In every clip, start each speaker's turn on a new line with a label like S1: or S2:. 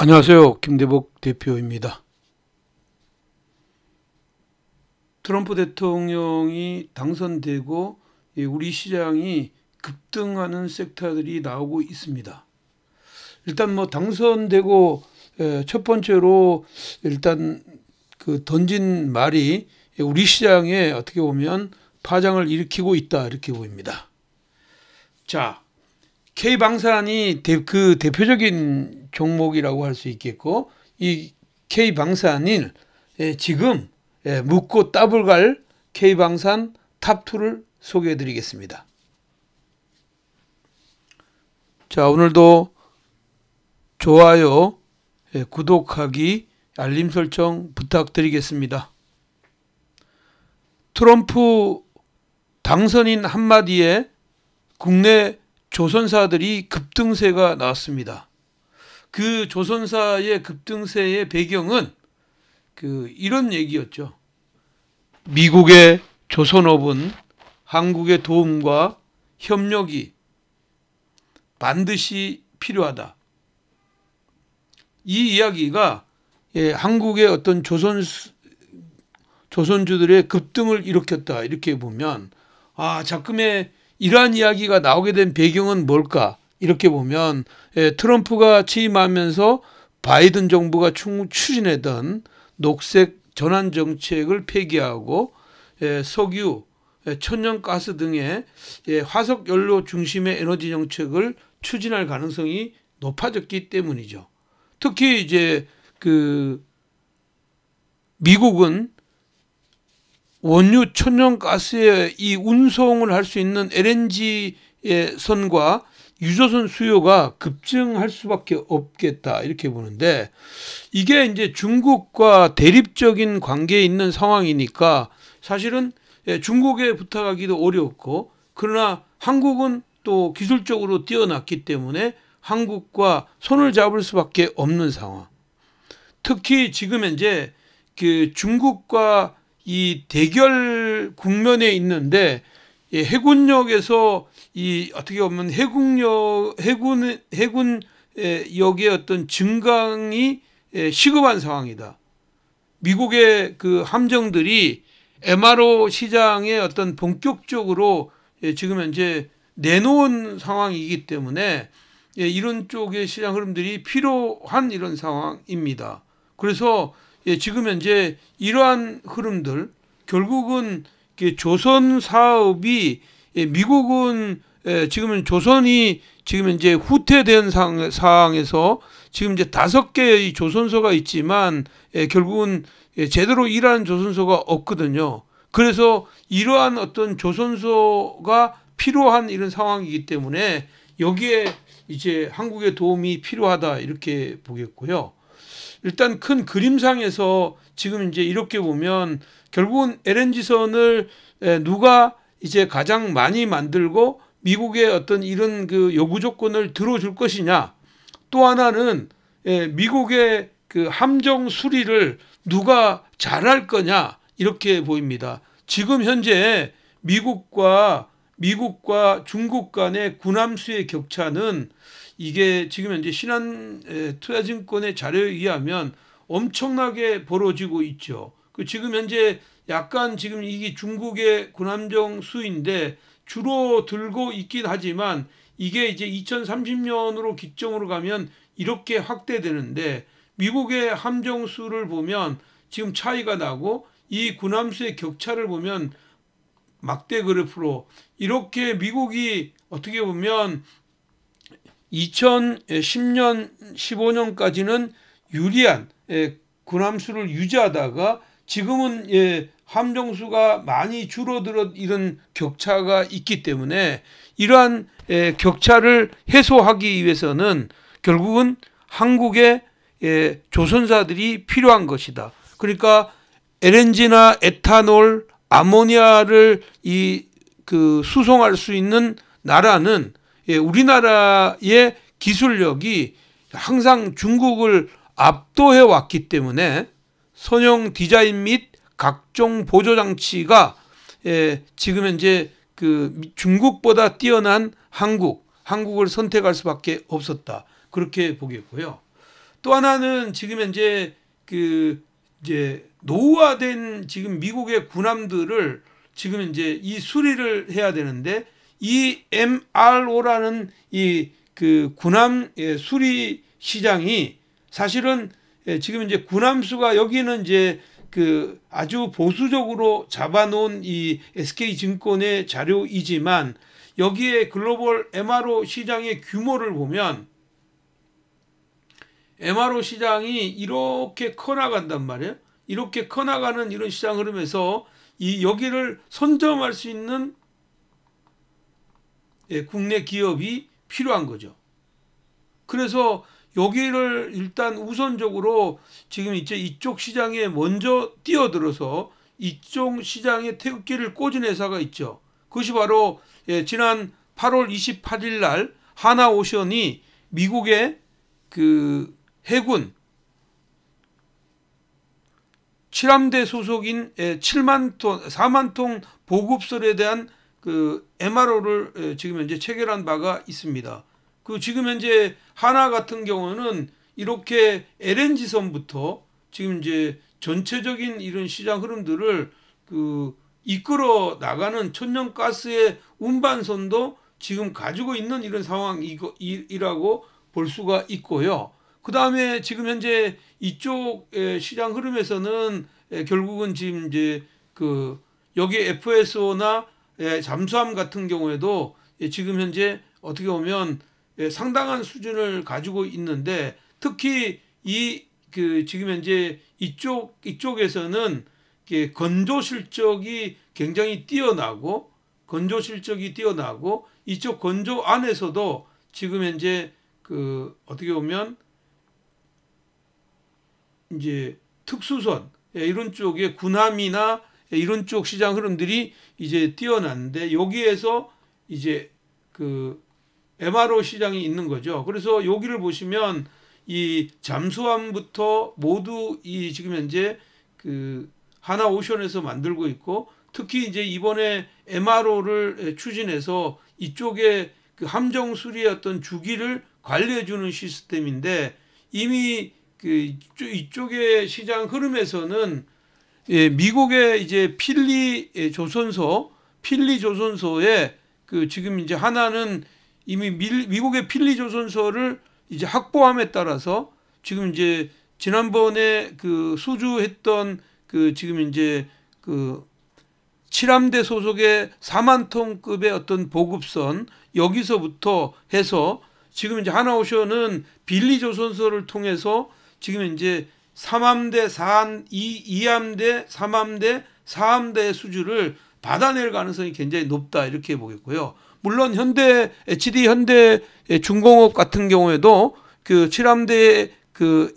S1: 안녕하세요. 김대복 대표입니다. 트럼프 대통령이 당선되고 우리 시장이 급등하는 섹터들이 나오고 있습니다. 일단 당선되고 첫 번째로 일단 던진 말이 우리 시장에 어떻게 보면 파장을 일으키고 있다 이렇게 보입니다. 자, K방산이 그 대표적인 종목이라고 할 수 있겠고, 이 K방산인 지금 묻고 답을 갈 K방산 탑2를 소개해 드리겠습니다. 자, 오늘도 좋아요, 구독하기, 알림 설정 부탁드리겠습니다. 트럼프 당선인 한마디에 국내 조선사들이 급등세가 나왔습니다. 그 조선사의 급등세의 배경은 이런 얘기였죠. 미국의 조선업은 한국의 도움과 협력이 반드시 필요하다. 이 이야기가 한국의 어떤 조선주들의 급등을 일으켰다 이렇게 보면, 작금의 이러한 이야기가 나오게 된 배경은 뭘까? 이렇게 보면 트럼프가 취임하면서 바이든 정부가 추진하던 녹색 전환 정책을 폐기하고 석유, 천연가스 등의 화석 연료 중심의 에너지 정책을 추진할 가능성이 높아졌기 때문이죠. 특히 이제 미국은 원유 천연가스의 이 운송을 할 수 있는 LNG의 선과 유조선 수요가 급증할 수밖에 없겠다 이렇게 보는데, 이게 이제 중국과 대립적인 관계에 있는 상황이니까 사실은 중국에 부탁하기도 어렵고, 그러나 한국은 또 기술적으로 뛰어났기 때문에 한국과 손을 잡을 수밖에 없는 상황. 특히 지금 현재 중국과 이 대결 국면에 있는데, 해군역에서 어떻게 보면 해군역의 어떤 증강이 시급한 상황이다. 미국의 함정들이 MRO 시장에 어떤 본격적으로 지금 현재 내놓은 상황이기 때문에 이런 쪽의 시장 흐름들이 필요한 이런 상황입니다. 그래서 지금 현재 이러한 흐름들, 결국은 조선 사업이 미국은 지금은 조선이 지금 이제 후퇴된 상황에서 지금 이제 5개의 조선소가 있지만 결국은 제대로 일하는 조선소가 없거든요. 그래서 이러한 어떤 조선소가 필요한 이런 상황이기 때문에 여기에 이제 한국의 도움이 필요하다 이렇게 보겠고요. 일단 큰 그림상에서 지금 이제 이렇게 보면 결국은 LNG선을 누가 이제 가장 많이 만들고 미국의 어떤 이런 요구 조건을 들어줄 것이냐, 또 하나는 미국의 함정 수리를 누가 잘할 거냐 이렇게 보입니다. 지금 현재 미국과 중국 간의 군함수의 격차는 이게 지금 현재 신한투자증권의 자료에 의하면 엄청나게 벌어지고 있죠. 지금 현재 약간 지금 이게 중국의 군함정 수인데 줄어들고 있긴 하지만 이게 이제 2030년으로 기점으로 가면 이렇게 확대되는데, 미국의 함정 수를 보면 지금 차이가 나고 이 군함수의 격차를 보면 막대 그래프로 이렇게 미국이 어떻게 보면 2010년 15년까지는 유리한 군함수를 유지하다가 지금은 함정수가 많이 줄어들어 이런 격차가 있기 때문에 이러한 격차를 해소하기 위해서는 결국은 한국의 조선사들이 필요한 것이다. 그러니까 LNG나 에탄올, 아모니아를 수송할 수 있는 나라는 우리나라의 기술력이 항상 중국을 압도해 왔기 때문에 선형 디자인 및 각종 보조장치가 지금 현재 중국보다 뛰어난 한국을 선택할 수밖에 없었다. 그렇게 보겠고요. 또 하나는 지금 현재 이제 노후화된 지금 미국의 군함들을 지금 이제 이 수리를 해야 되는데, 이 MRO라는 이 군함 수리 시장이 사실은 지금 이제 군함수가, 여기는 이제 아주 보수적으로 잡아놓은 이 SK증권의 자료이지만, 여기에 글로벌 MRO 시장의 규모를 보면 MRO 시장이 이렇게 커나간단 말이에요. 이렇게 커나가는 이런 시장 흐름에서 여기를 선점할 수 있는 국내 기업이 필요한 거죠. 그래서 여기를 일단 우선적으로 지금 이제 이쪽 시장에 먼저 뛰어들어서 이쪽 시장에 태극기를 꽂은 회사가 있죠. 그것이 바로 지난 8월 28일 날 하나오션이 미국의 해군 7함대 소속인 4만 톤 보급선에 대한 MRO를 지금 현재 체결한 바가 있습니다. 지금 현재 하나 같은 경우는 이렇게 LNG선부터 지금 이제 전체적인 이런 시장 흐름들을 이끌어 나가는 천연가스의 운반선도 지금 가지고 있는 이런 상황이라고 볼 수가 있고요. 그 다음에 지금 현재 이쪽 시장 흐름에서는 결국은 지금 이제 여기 FSO나 잠수함 같은 경우에도 지금 현재 어떻게 보면 상당한 수준을 가지고 있는데, 특히 지금 현재 이쪽에서는 건조 실적이 굉장히 뛰어나고 이쪽 건조 안에서도 지금 현재 어떻게 보면 이제 특수선 이런 쪽의 군함이나 이런 쪽 시장 흐름들이 이제 뛰어났는데, 여기에서 이제 MRO 시장이 있는 거죠. 그래서 여기를 보시면 이 잠수함부터 모두 지금 현재 하나오션에서 만들고 있고, 특히 이제 이번에 MRO를 추진해서 이쪽에 함정 수리의 어떤 주기를 관리해주는 시스템인데, 이미 이쪽의 시장 흐름에서는 미국의 이제 필리 조선소에 지금 이제 하나는 이미 미국의 필리 조선소를 이제 확보함에 따라서 지금 이제 지난번에 수주했던 지금 이제 7함대 소속의 4만 톤급의 어떤 보급선, 여기서부터 해서 지금 이제 하나오션은 빌리 조선소를 통해서 지금 이제 3함대, 2함대, 3함대, 4함대 수주를 받아낼 가능성이 굉장히 높다, 이렇게 보겠고요. 물론 HD 현대 중공업 같은 경우에도 7함대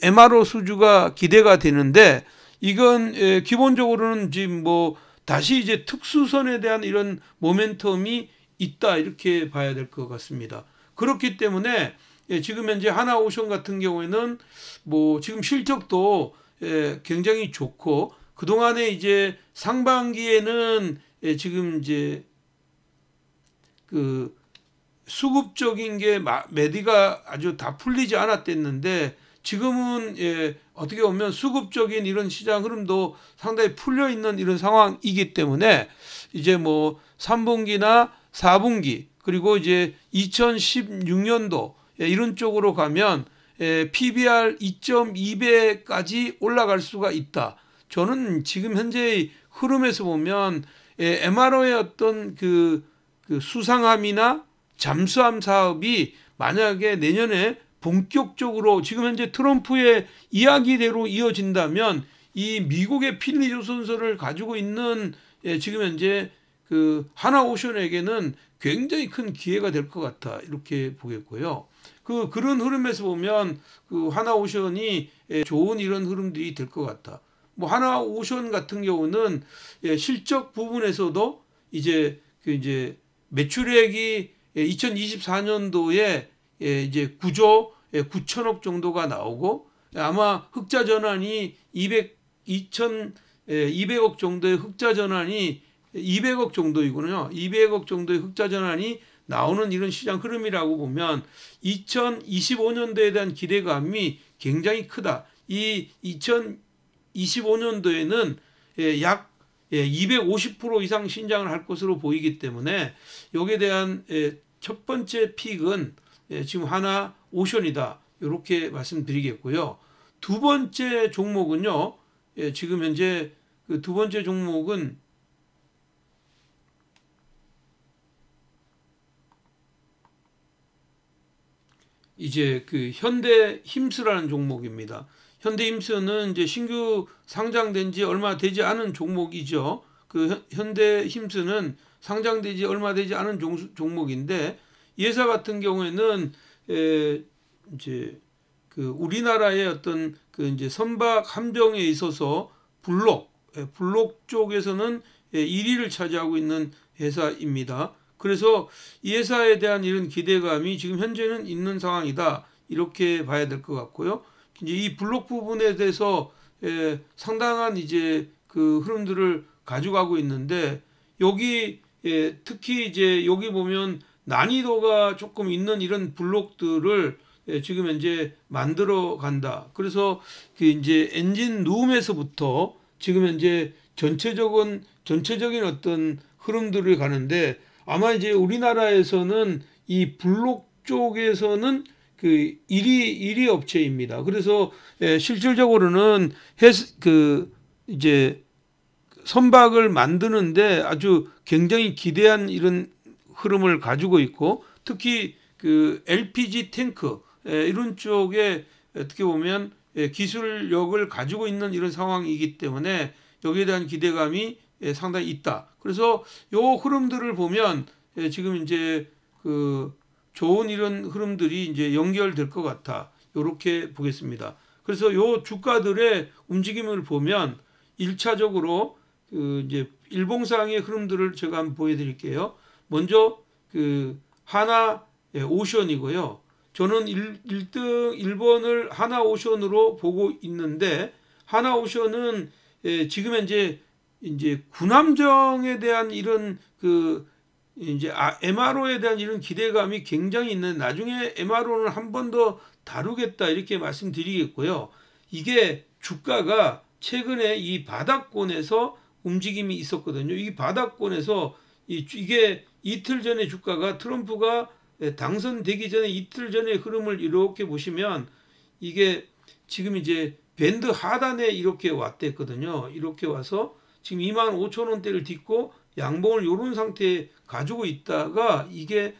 S1: MRO 수주가 기대가 되는데, 이건 기본적으로는 지금 다시 이제 특수선에 대한 이런 모멘텀이 있다, 이렇게 봐야 될 것 같습니다. 그렇기 때문에 지금 현재 하나오션 같은 경우에는 지금 실적도 굉장히 좋고, 그동안에 이제 상반기에는 지금 이제 수급적인 게 매디가 아주 다 풀리지 않았댔는데, 지금은 어떻게 보면 수급적인 이런 시장 흐름도 상당히 풀려 있는 이런 상황이기 때문에 이제 3분기나 4분기 그리고 이제 2016년도 이런 쪽으로 가면 PBR 2.2배까지 올라갈 수가 있다. 저는 지금 현재 흐름에서 보면 MRO의 어떤 수상함이나 잠수함 사업이 만약에 내년에 본격적으로 지금 현재 트럼프의 이야기대로 이어진다면, 이 미국의 필리 조선소를 가지고 있는 지금 현재 하나오션에게는 굉장히 큰 기회가 될 것 같다, 이렇게 보겠고요. 그런 흐름에서 보면 하나오션이 좋은 이런 흐름들이 될 것 같다. 하나오션 같은 경우는 실적 부분에서도 이제 매출액이 2024년도에 이제 9조 9천억 정도가 나오고, 아마 흑자 전환이 200억 정도의 흑자 전환이 200억 정도이군요. 200억 정도의 흑자 전환이 나오는 이런 시장 흐름이라고 보면 2025년도에 대한 기대감이 굉장히 크다. 이 2025년도에는 약 250% 이상 신장을 할 것으로 보이기 때문에 여기에 대한 첫 번째 픽은 지금 하나오션이다. 이렇게 말씀드리겠고요. 두 번째 종목은요. 지금 현재 그 두 번째 종목은 이제 그 현대힘스라는 종목입니다. 현대힘스는 이제 신규 상장된 지 얼마 되지 않은 종목이죠. 그 현대힘스는 상장되지 얼마 되지 않은 종목인데, 이 회사 같은 경우에는 이제 그 우리나라의 어떤 그 이제 선박 함정에 있어서 블록 쪽에서는 1위를 차지하고 있는 회사입니다. 그래서 이 회사에 대한 이런 기대감이 지금 현재는 있는 상황이다. 이렇게 봐야 될 것 같고요. 이제 이 블록 부분에 대해서 상당한 이제 그 흐름들을 가져가고 있는데, 여기 특히 이제 여기 보면 난이도가 조금 있는 이런 블록들을 지금 현재 만들어 간다. 그래서 그 이제 엔진 룸에서부터 지금 현재 전체적인 어떤 흐름들을 가는데, 아마 이제 우리나라에서는 이 블록 쪽에서는 그 1위 업체입니다. 그래서 실질적으로는 그 이제 선박을 만드는데 아주 굉장히 기대한 이런 흐름을 가지고 있고, 특히 그 LPG 탱크 이런 쪽에 어떻게 보면 기술력을 가지고 있는 이런 상황이기 때문에 여기에 대한 기대감이 상당히 있다. 그래서 요 흐름들을 보면 지금 이제 그 좋은 이런 흐름들이 이제 연결될 것 같아. 이렇게 보겠습니다. 그래서 요 주가들의 움직임을 보면 1차적으로 그 이제 일봉상의 흐름들을 제가 한번 보여드릴게요. 먼저 그 하나오션이고요. 저는 1번을 하나오션으로 보고 있는데, 하나오션은 지금 현재 이제 군함정에 대한 이런 그 이제 MRO에 대한 이런 기대감이 굉장히 있는, 나중에 MRO는 한 번 더 다루겠다 이렇게 말씀드리겠고요. 이게 주가가 최근에 이 바닥권에서 움직임이 있었거든요. 이 바닥권에서 이게 이틀 전에 주가가 트럼프가 당선되기 전에 이틀 전의 흐름을 이렇게 보시면 이게 지금 이제 밴드 하단에 이렇게 왔댔거든요. 이렇게 와서 지금 25,000원대를 딛고 양봉을 이런 상태에 가지고 있다가 이게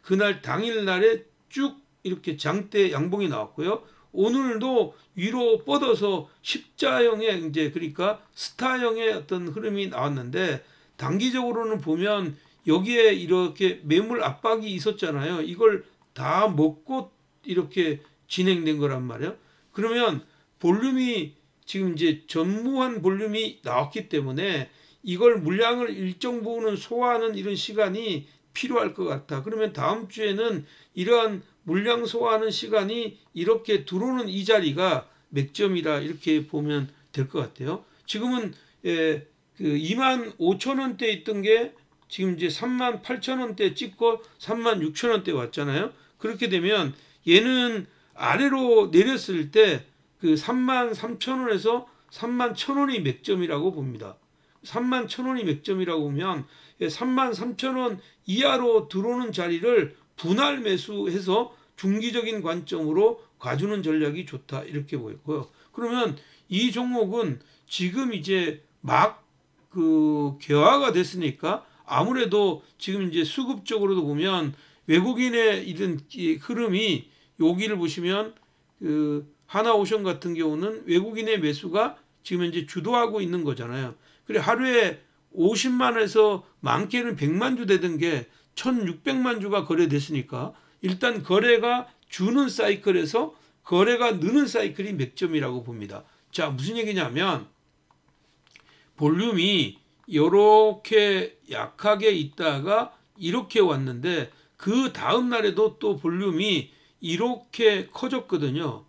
S1: 그날 당일날에 쭉 이렇게 장대 양봉이 나왔고요. 오늘도 위로 뻗어서 십자형의 이제 그러니까 스타형의 어떤 흐름이 나왔는데, 단기적으로는 보면 여기에 이렇게 매물 압박이 있었잖아요. 이걸 다 먹고 이렇게 진행된 거란 말이에요. 그러면 볼륨이 지금 이제 전무한 볼륨이 나왔기 때문에 이걸 물량을 일정 부분은 소화하는 이런 시간이 필요할 것 같다. 그러면 다음 주에는 이러한 물량 소화하는 시간이 이렇게 들어오는 이 자리가 맥점이라 이렇게 보면 될 것 같아요. 지금은 그 25,000원대 있던 게 지금 이제 38,000원대 찍고 36,000원대 왔잖아요. 그렇게 되면 얘는 아래로 내렸을 때 그 33,000원에서 31,000원이 맥점이라고 봅니다. 31,000원이 맥점이라고 보면 33,000원 이하로 들어오는 자리를 분할 매수해서 중기적인 관점으로 가주는 전략이 좋다 이렇게 보였고요. 그러면 이 종목은 지금 이제 막 그 개화가 됐으니까 아무래도 지금 이제 수급적으로도 보면 외국인의 이런 흐름이, 여기를 보시면 그 하나오션 같은 경우는 외국인의 매수가 지금 현재 주도하고 있는 거잖아요. 그래 하루에 50만에서 많게는 100만 주 되던 게 1600만 주가 거래됐으니까 일단 거래가 주는 사이클에서 거래가 느는 사이클이 맥점이라고 봅니다. 자, 무슨 얘기냐면 볼륨이 이렇게 약하게 있다가 이렇게 왔는데 그 다음 날에도 또 볼륨이 이렇게 커졌거든요.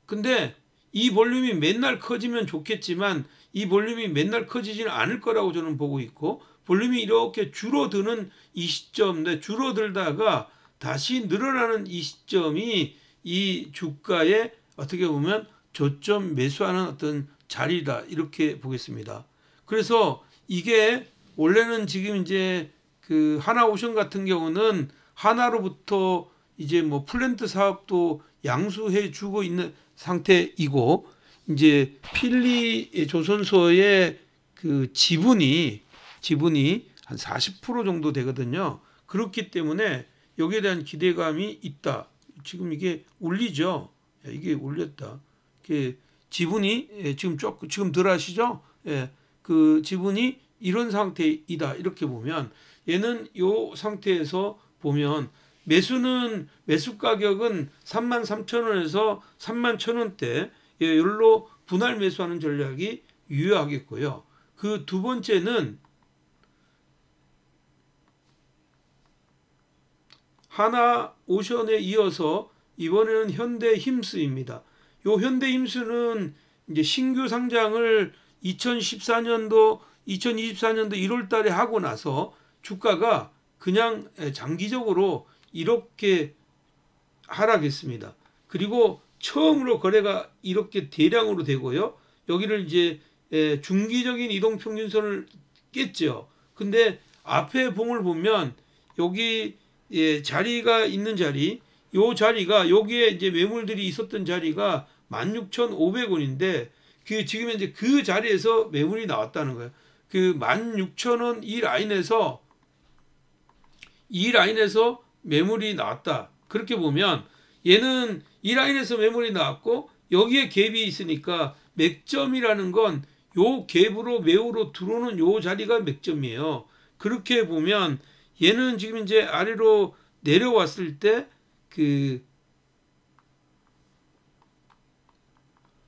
S1: 근데 이 볼륨이 맨날 커지면 좋겠지만 이 볼륨이 맨날 커지지는 않을 거라고 저는 보고 있고, 볼륨이 이렇게 줄어드는 이 시점, 줄어들다가 다시 늘어나는 이 시점이 이 주가에 어떻게 보면 저점 매수하는 어떤 자리다 이렇게 보겠습니다. 그래서 이게 원래는 지금 이제 그 하나오션 같은 경우는 하나로부터 이제 뭐 플랜트 사업도 양수해 주고 있는 상태이고 이제 필리 조선소의 그 지분이 한 40% 정도 되거든요. 그렇기 때문에 여기에 대한 기대감이 있다. 지금 이게 울리죠. 이게 울렸다. 이게 지분이 지금 덜 하시죠? 예, 그 지분이 이런 상태이다. 이렇게 보면 얘는 이 상태에서 보면 매수 가격은 33,000원에서 31,000원대 여기로 분할 매수하는 전략이 유효하겠고요. 그 두 번째는 하나오션에 이어서 이번에는 현대힘스입니다. 요 현대힘스는 이제 신규 상장을 2024년도 1월 달에 하고 나서 주가가 그냥 장기적으로 이렇게 하락했습니다. 그리고 처음으로 거래가 이렇게 대량으로 되고요. 여기를 이제 중기적인 이동평균선을 깼죠. 근데 앞에 봉을 보면 여기 자리가 있는 자리, 요 자리가 여기에 이제 매물들이 있었던 자리가 16,500원인데 그 지금 이제 그 자리에서 매물이 나왔다는 거예요. 그 16,000원 이 라인에서 매물이 나왔다. 그렇게 보면 얘는 이 라인에서 매물이 나왔고 여기에 갭이 있으니까 맥점이라는 건 요 갭으로 매우로 들어오는 요 자리가 맥점이에요. 그렇게 보면 얘는 지금 이제 아래로 내려왔을 때 그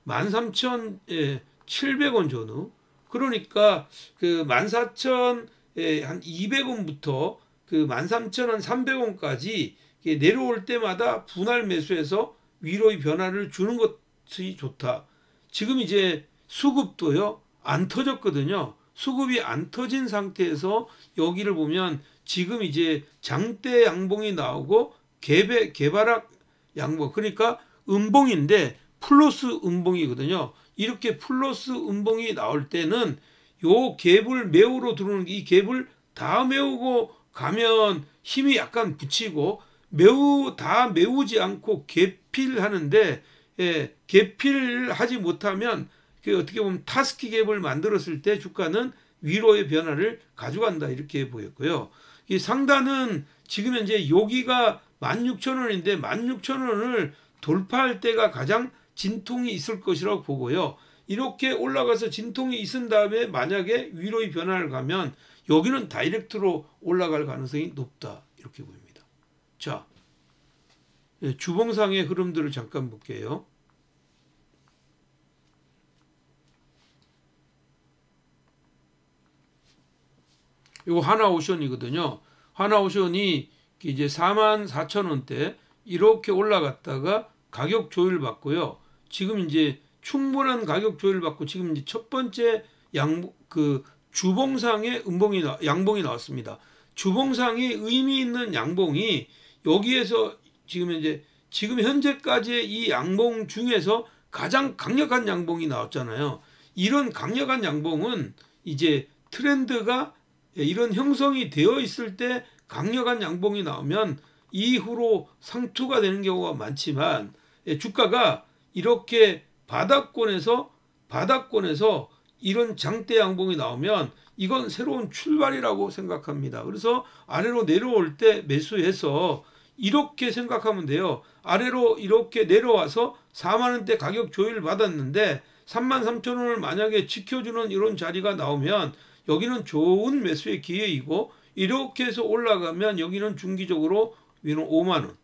S1: 13,700원 전후, 그러니까 그 14,200원부터 그 13,300원까지 내려올 때마다 분할 매수해서 위로의 변화를 주는 것이 좋다. 지금 이제 수급도요 안 터졌거든요. 수급이 안 터진 상태에서 여기를 보면 지금 이제 장대 양봉이 나오고 개발학 양봉, 그러니까 음봉인데 플러스 음봉이거든요. 이렇게 플러스 음봉이 나올 때는 요 갭을 매우로 들어오는 이 갭을 다 메우고 가면 힘이 약간 붙이고 다 메우지 않고 개필하는데 개필하지 못하면 그 어떻게 보면 타스키 갭을 만들었을 때 주가는 위로의 변화를 가져간다 이렇게 보였고요. 이 상단은 지금 현재 여기가 16,000원인데 16,000원을 돌파할 때가 가장 진통이 있을 것이라고 보고요. 이렇게 올라가서 진통이 있은 다음에 만약에 위로의 변화를 가면 여기는 다이렉트로 올라갈 가능성이 높다 이렇게 보입니다. 자, 주봉상의 흐름들을 잠깐 볼게요. 이거 하나오션이거든요. 하나오션이 이제 44,000원대 이렇게 올라갔다가 가격 조율 받고요. 지금 이제 충분한 가격 조율 받고 지금 이제 첫 번째 주봉상의 양봉이 나왔습니다. 주봉상이 의미 있는 양봉이 여기에서 지금 현재까지의 이 양봉 중에서 가장 강력한 양봉이 나왔잖아요. 이런 강력한 양봉은 이제 트렌드가 이런 형성이 되어 있을 때 강력한 양봉이 나오면 이후로 상투가 되는 경우가 많지만 주가가 이렇게 바닥권에서 이런 장대 양봉이 나오면 이건 새로운 출발이라고 생각합니다. 그래서 아래로 내려올 때 매수해서 이렇게 생각하면 돼요. 아래로 이렇게 내려와서 4만원대 가격 조율 받았는데 33,000원을 만약에 지켜주는 이런 자리가 나오면 여기는 좋은 매수의 기회이고 이렇게 해서 올라가면 여기는 중기적으로 위는 5만원,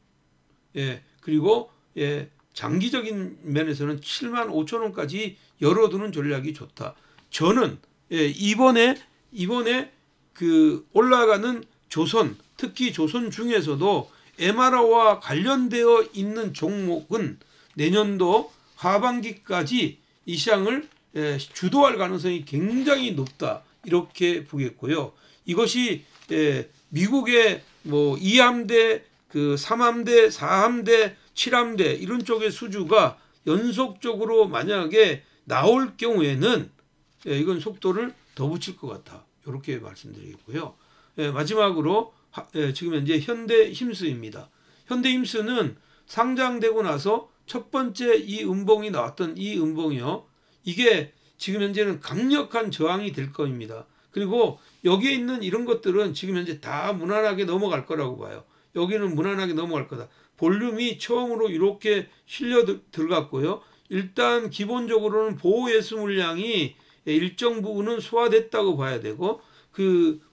S1: 그리고 장기적인 면에서는 75,000원까지 열어두는 전략이 좋다. 저는 이번에 그 올라가는 조선, 특히 조선 중에서도 MR와 관련되어 있는 종목은 내년도 하반기까지 이 시장을 주도할 가능성이 굉장히 높다 이렇게 보겠고요. 이것이 미국의 뭐 2함대, 그 3함대, 4함대 7함대 이런 쪽의 수주가 연속적으로 만약에 나올 경우에는 이건 속도를 더 붙일 것 같다. 이렇게 말씀드리겠고요. 마지막으로 지금 현재 현대힘스입니다. 현대힘스는 상장되고 나서 첫 번째 이 음봉이 나왔던 이 음봉이요. 이게 지금 현재는 강력한 저항이 될 겁니다. 그리고 여기에 있는 이런 것들은 지금 현재 다 무난하게 넘어갈 거라고 봐요. 여기는 무난하게 넘어갈 거다. 볼륨이 처음으로 이렇게 실려 들어갔고요. 일단 기본적으로는 보호예수 물량이 일정 부분은 소화됐다고 봐야 되고,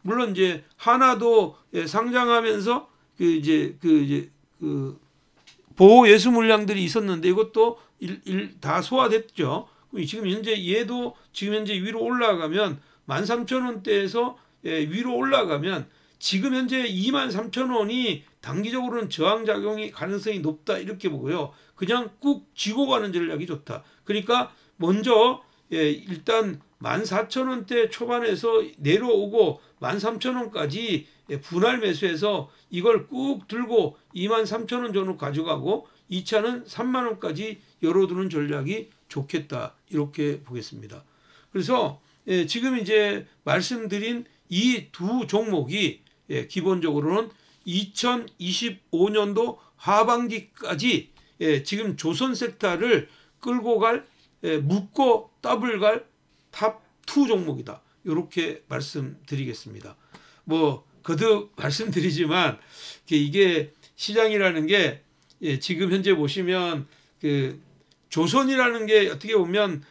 S1: 물론 이제 하나도 상장하면서 보호 예수 물량들이 있었는데 이것도 다 소화됐죠. 지금 현재 얘도 지금 현재 위로 올라가면 13,000원대에서 위로 올라가면 지금 현재 23,000원이 단기적으로는 저항작용이 가능성이 높다 이렇게 보고요. 그냥 꾹 쥐고 가는 전략이 좋다. 그러니까 먼저 일단 14,000원대 초반에서 내려오고 13,000원까지 분할 매수해서 이걸 꾹 들고 23,000원 정도 가져가고 2차는 30,000원까지 열어두는 전략이 좋겠다 이렇게 보겠습니다. 그래서 지금 이제 말씀드린 이 두 종목이 기본적으로는 2025년도 하반기까지 지금 조선 섹터를 끌고 갈 묶고 더블 갈 탑 2 종목이다. 이렇게 말씀드리겠습니다. 뭐 거듭 말씀드리지만 이게 시장이라는 게 지금 현재 보시면 조선이라는 게 어떻게 보면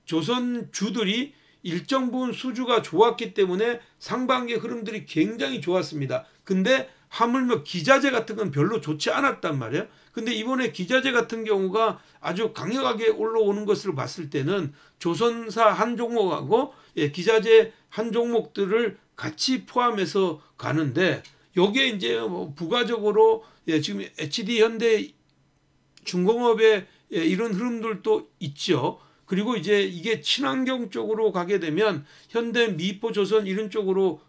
S1: 조선 주들이 일정 부분 수주가 좋았기 때문에 상반기 흐름들이 굉장히 좋았습니다. 근데 하물며 기자재 같은 건 별로 좋지 않았단 말이에요. 근데 이번에 기자재 같은 경우가 아주 강력하게 올라오는 것을 봤을 때는 조선사 한 종목하고 기자재 한 종목들을 같이 포함해서 가는데, 여기에 이제 뭐 부가적으로 지금 HD 현대 중공업의 이런 흐름들도 있죠. 그리고 이제 이게 친환경 쪽으로 가게 되면 현대 미포 조선 이런 쪽으로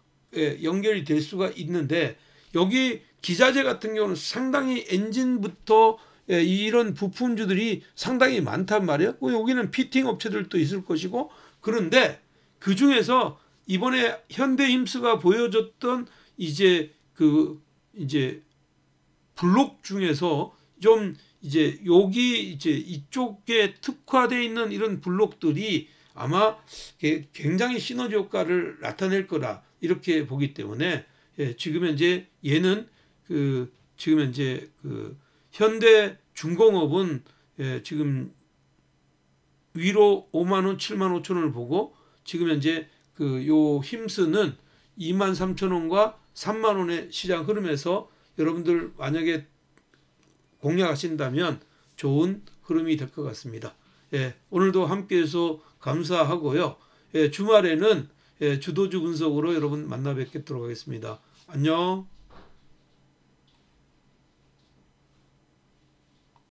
S1: 연결이 될 수가 있는데, 여기 기자재 같은 경우는 상당히 엔진부터 이런 부품주들이 상당히 많단 말이에요. 여기는 피팅 업체들도 있을 것이고, 그런데 그 중에서 이번에 현대힘스가 보여줬던 이제 블록 중에서 좀 여기 이쪽에 특화되어 있는 이런 블록들이 아마 굉장히 시너지 효과를 나타낼 거라 이렇게 보기 때문에 지금 현재 얘는 지금 현재 현대 중공업은 지금 위로 50,000원, 75,000원을 보고, 지금 현재 요 힘스는 23,000원과 30,000원의 시장 흐름에서 여러분들 만약에 공략하신다면 좋은 흐름이 될 것 같습니다. 오늘도 함께해서 감사하고요. 주말에는 주도주 분석으로 여러분 만나 뵙도록 하겠습니다. 안녕.